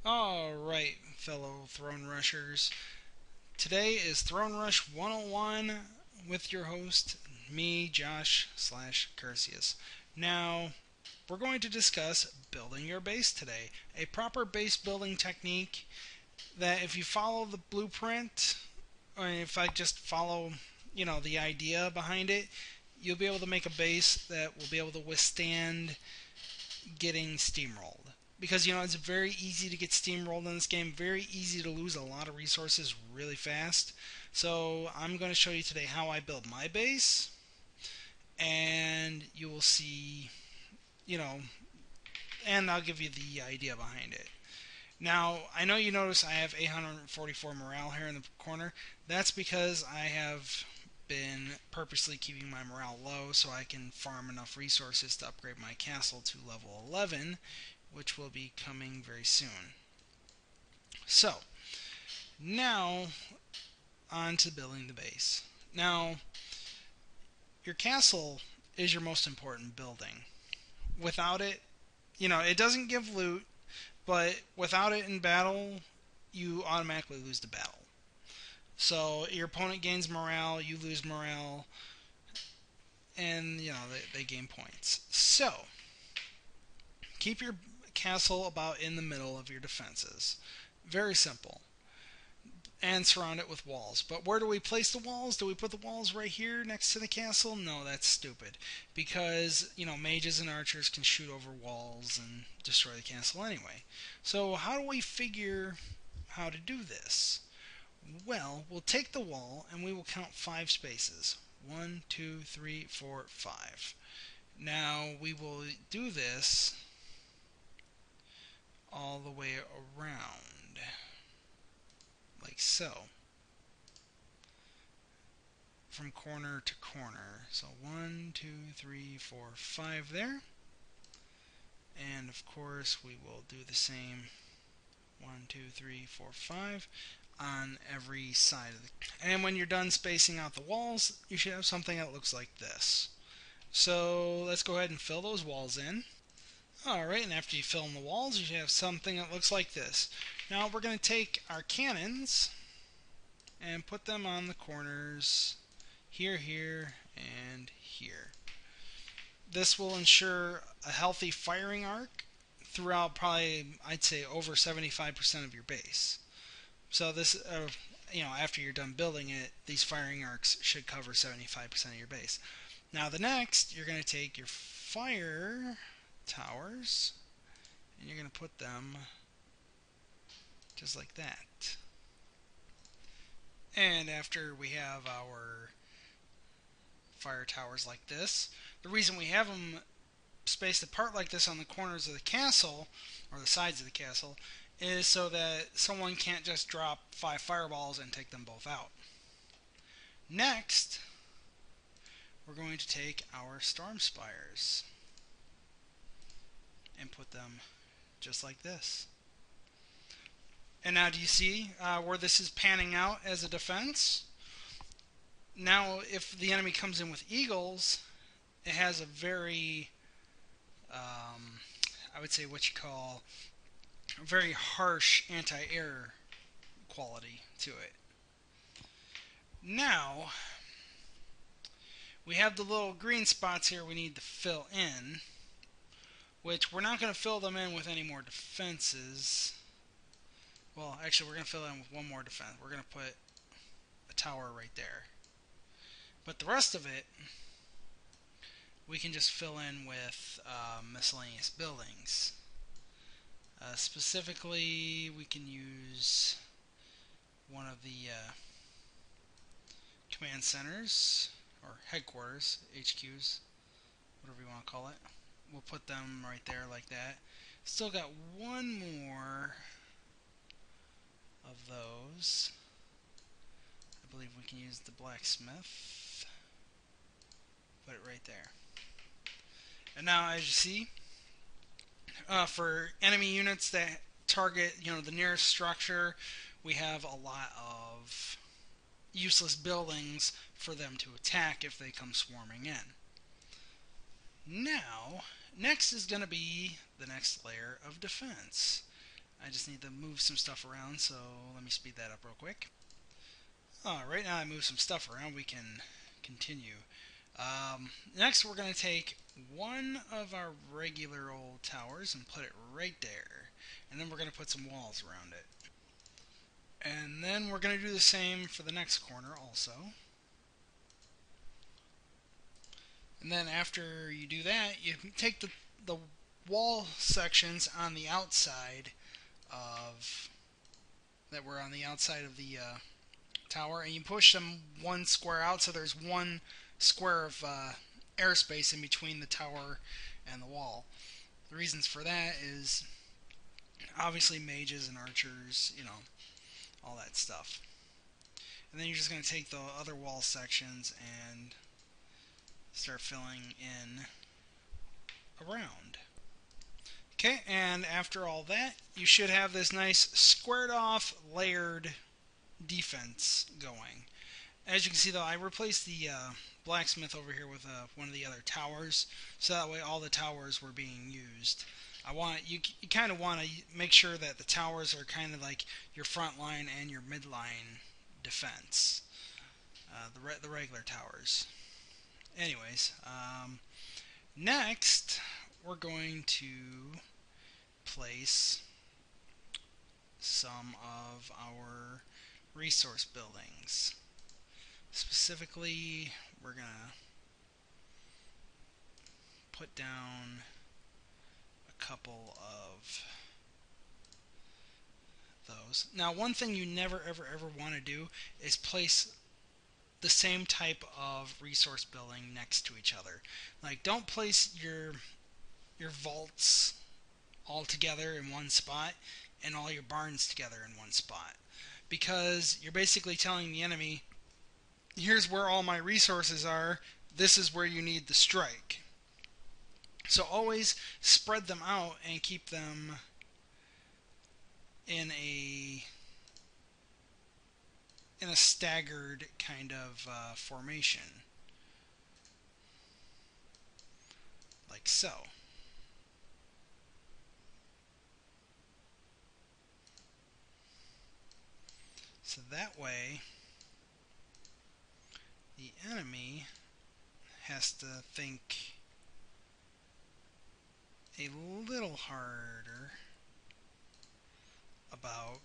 Alright, fellow Throne Rushers. Today is Throne Rush 101 with your host, me, Josh slash Curseius. Now, we're going to discuss building your base today. A proper base building technique that if you follow the blueprint, or if I just follow, the idea behind it, you'll be able to make a base that will be able to withstand getting steamrolled. Because, it's very easy to get steamrolled in this game, very easy to lose a lot of resources really fast. So, I'm going to show you today how I build my base, and you will see, you know, and I'll give you the idea behind it. Now, I know you notice I have 844 morale here in the corner. That's because I have been purposely keeping my morale low so I can farm enough resources to upgrade my castle to level 11, which will be coming very soon. So, now on to building the base. Now, your castle is your most important building. Without it, it doesn't give loot, but without it in battle, you automatically lose the battle. So your opponent gains morale, you lose morale, and they gain points. So keep your castle about in the middle of your defenses. Very simple. And surround it with walls. But where do we place the walls? Do we put the walls right here next to the castle? No, that's stupid. Because, mages and archers can shoot over walls and destroy the castle anyway. So how do we figure how to do this? Well, we'll take the wall and we will count 5 spaces. 1, 2, 3, 4, 5. Now we will do this all the way around, like so, from corner to corner. So 1, 2, 3, 4, 5 there. And of course we will do the same 1, 2, 3, 4, 5 on every side of the. And when you're done spacing out the walls, you should have something that looks like this. So let's go ahead and fill those walls in. Alright, and after you fill in the walls, you should have something that looks like this. Now we're going to take our cannons and put them on the corners here, here, and here. This will ensure a healthy firing arc throughout probably, I'd say, over 75% of your base. So this, after you're done building it, these firing arcs should cover 75% of your base. Now the next, you're going to take your fire towers, and you're going to put them just like that. And after we have our fire towers like this, the reason we have them spaced apart like this on the corners of the castle, or the sides of the castle, is so that someone can't just drop 5 fireballs and take them both out. Next, we're going to take our storm spires and put them just like this. And now do you see where this is panning out as a defense? Now if the enemy comes in with eagles, it has a very, I would say what you call a very harsh anti-air quality to it. Now, we have the little green spots here we need to fill in, which we're not going to fill them in with any more defenses. Well, actually, we're going to fill in with one more defense. We're going to put a tower right there. But the rest of it, we can just fill in with miscellaneous buildings. Specifically, we can use one of the command centers, or headquarters, HQs, whatever you want to call it. We'll put them right there like that. Still got one more of those. I believe we can use the blacksmith. Put it right there. And now, as you see, for enemy units that target, the nearest structure, we have a lot of useless buildings for them to attack if they come swarming in. Now, next is going to be the next layer of defense. I just need to move some stuff around, so let me speed that up real quick. Right now I move some stuff around, we can continue. Next, we're going to take one of our regular old towers and put it right there. And then we're going to put some walls around it. And then we're going to do the same for the next corner also. And then after you do that, you take the wall sections on the outside of that were on the outside of the tower, and you push them one square out, so there's one square of airspace in between the tower and the wall. The reasons for that is obviously mages and archers, all that stuff. And then you're just going to take the other wall sections and start filling in around. Okay, and after all that, you should have this nice squared off layered defense going. As you can see though, I replaced the blacksmith over here with one of the other towers, so that way all the towers were being used. You kind of want to make sure that the towers are kind of like your front line and your midline defense, the regular towers. Anyways, next we're going to place some of our resource buildings. Specifically, we're going to put down a couple of those. Now, one thing you never ever want to do is place the same type of resource building next to each other. Like, don't place your vaults all together in one spot and all your barns together in one spot, because you're basically telling the enemy, here's where all my resources are, this is where you need to strike. So always spread them out and keep them in a staggered kind of formation, like so. So that way, the enemy has to think a little harder about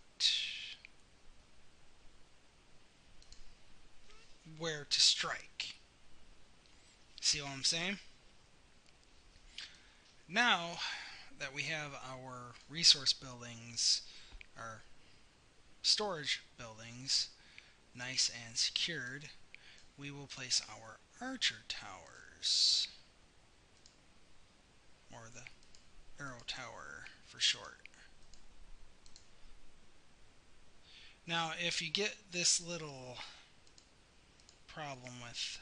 where to strike. See what I'm saying? Now that we have our resource buildings, our storage buildings, nice and secured, we will place our archer towers, or the arrow tower for short. Now, if you get this little problem with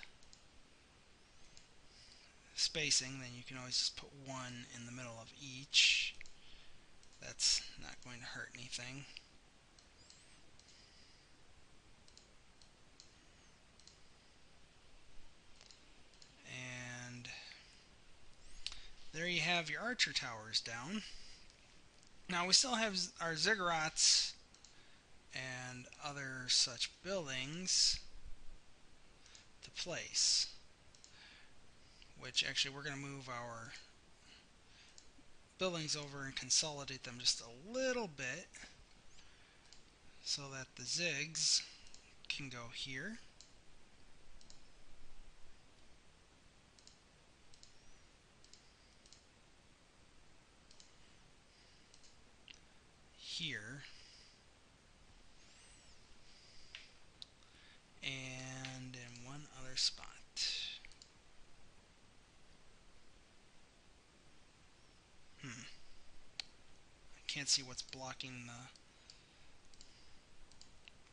spacing, then you can always just put one in the middle of each. That's not going to hurt anything. And there you have your archer towers down. Now we still have our ziggurats and other such buildings to place, which actually we're going to move our buildings over and consolidate them just a little bit so that the zigs can go here. Here. And in one other spot. I can't see what's blocking the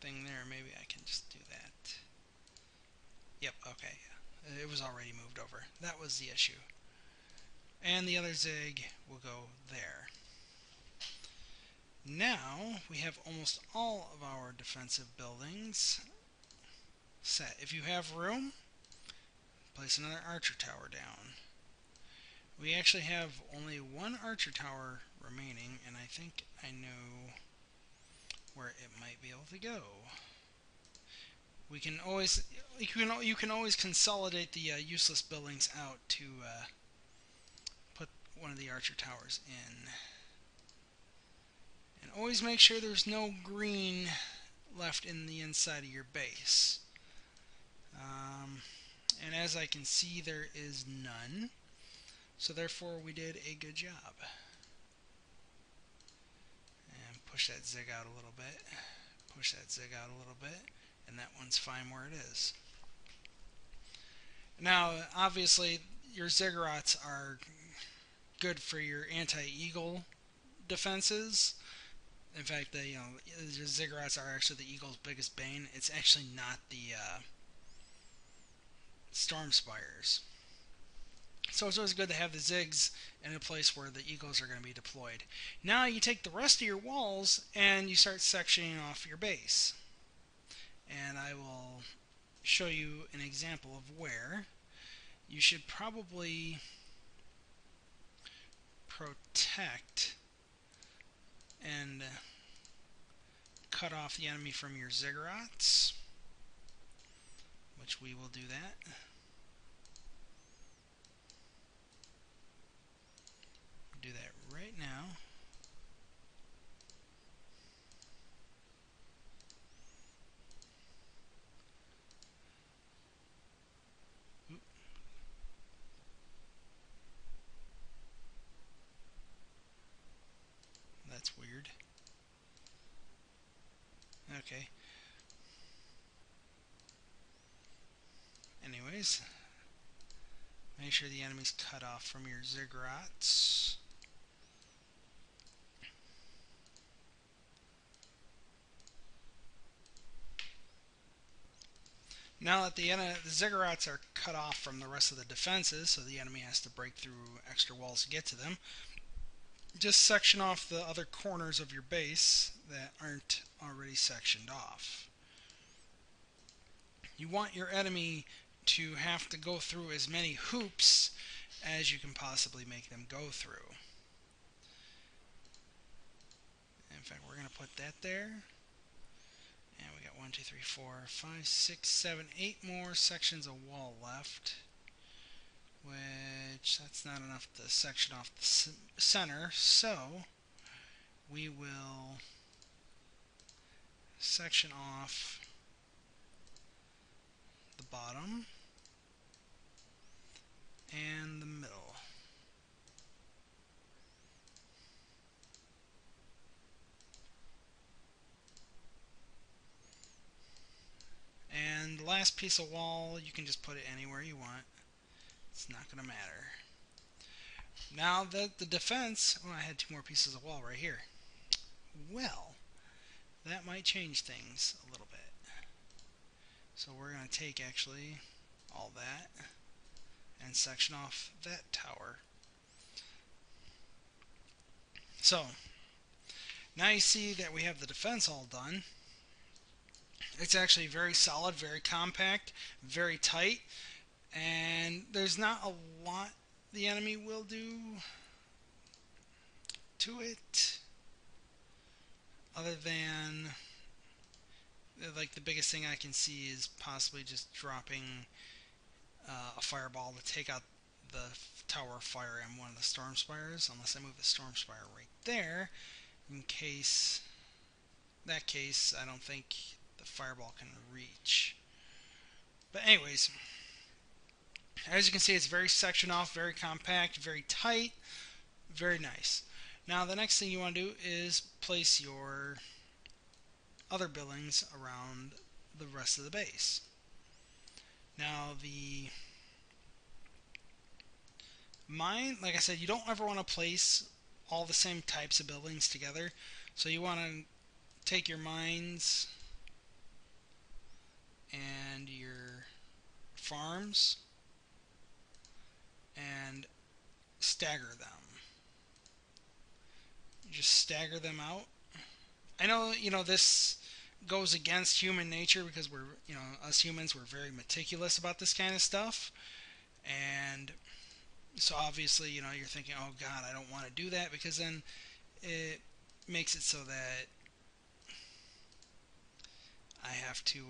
thing there. Maybe I can just do that. Yep, okay. It was already moved over. That was the issue. And the other zig will go there. Now we have almost all of our defensive buildings set. If you have room, place another archer tower down. We actually have only one archer tower remaining, and I think I know where it might be able to go. We can always you can always consolidate the useless buildings out to put one of the archer towers in, and always make sure there's no green left in the inside of your base. And as I can see, there is none, so therefore we did a good job. And push that zig out a little bit, push that zig out a little bit, and that one's fine where it is. Now, obviously, your ziggurats are good for your anti-eagle defenses. In fact, the ziggurats are actually the eagle's biggest bane. It's actually not the storm spires. So it's always good to have the zigs in a place where the eagles are going to be deployed. Now you take the rest of your walls and you start sectioning off your base. And I will show you an example of where. You should probably protect and cut off the enemy from your ziggurats, which we will do that. Do that right now. Oop. That's weird. Okay. Anyways, make sure the enemy's cut off from your ziggurats. Now that the ziggurats are cut off from the rest of the defenses, so the enemy has to break through extra walls to get to them, just section off the other corners of your base that aren't already sectioned off. You want your enemy to have to go through as many hoops as you can possibly make them go through. In fact, we're going to put that there. And we got 1, 2, 3, 4, 5, 6, 7, 8 more sections of wall left. Which, that's not enough to section off the center, so we will section off the bottom and the middle. And the last piece of wall, you can just put it anywhere you want. It's not going to matter. Now the defense, oh, I had 2 more pieces of wall right here. Well, that might change things a little bit. So we're going to take actually all that and section off that tower. So now you see that we have the defense all done. It's actually very solid, very compact, very tight, and there's not a lot the enemy will do to it other than, like, the biggest thing I can see is possibly just dropping a fireball to take out the tower of fire and one of the storm spires, unless I move the storm spire right there. In that case, I don't think the fireball can reach. But anyways, as you can see, it's very sectioned off, very compact, very tight, very nice. Now the next thing you want to do is place your other buildings around the rest of the base. Now the mine, like I said, you don't ever want to place all the same types of buildings together. So you want to take your mines and your farms and stagger them. You just stagger them out. I know, this goes against human nature because we're, us humans, we're very meticulous about this kind of stuff. And so obviously, you're thinking, oh God, I don't want to do that, because then it makes it so that I have to,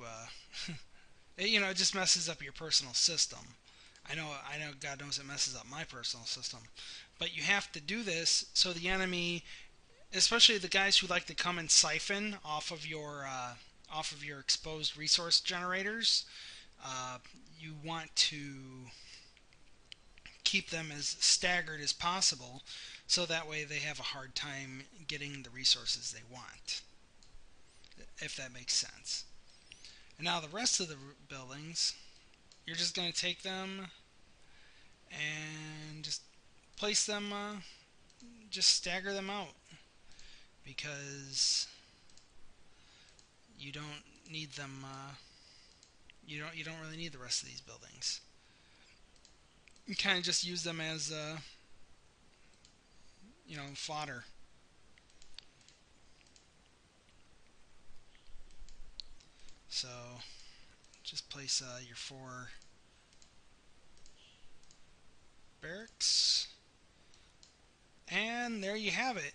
it just messes up your personal system. I know, God knows it messes up my personal system. But you have to do this so the enemy, especially the guys who like to come and siphon off of your exposed resource generators, uh, you want to keep them as staggered as possible, so that way they have a hard time getting the resources they want, if that makes sense. And now the rest of the buildings, you're just going to take them and just place them, just stagger them out, because you don't need them. You don't really need the rest of these buildings. You kind of just use them as fodder. So just place your 4 barracks, and there you have it.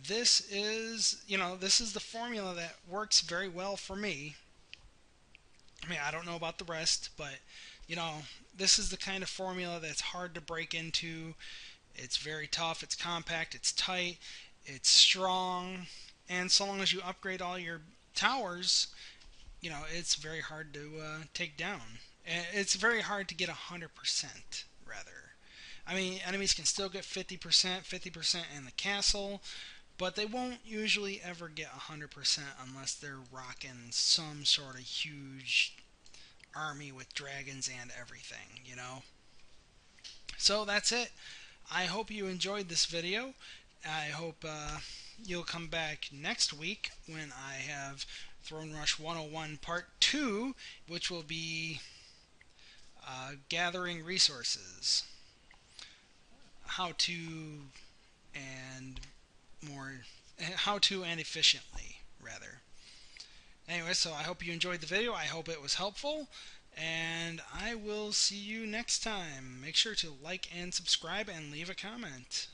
This is the formula that works very well for me. I mean, I don't know about the rest, but you know, this is the kind of formula that's hard to break into. It's very tough, it's compact, it's tight, it's strong, and so long as you upgrade all your towers, it's very hard to take down. It's very hard to get 100%, rather. I mean, enemies can still get 50%, 50% in the castle, but they won't usually ever get 100% unless they're rocking some sort of huge army with dragons and everything. So that's it. I hope you enjoyed this video. I hope you'll come back next week when I have Throne Rush 101 Part 2, which will be gathering resources. How to and more. How to and efficiently, rather. Anyway, so I hope you enjoyed the video. I hope it was helpful. And I will see you next time. Make sure to like and subscribe and leave a comment.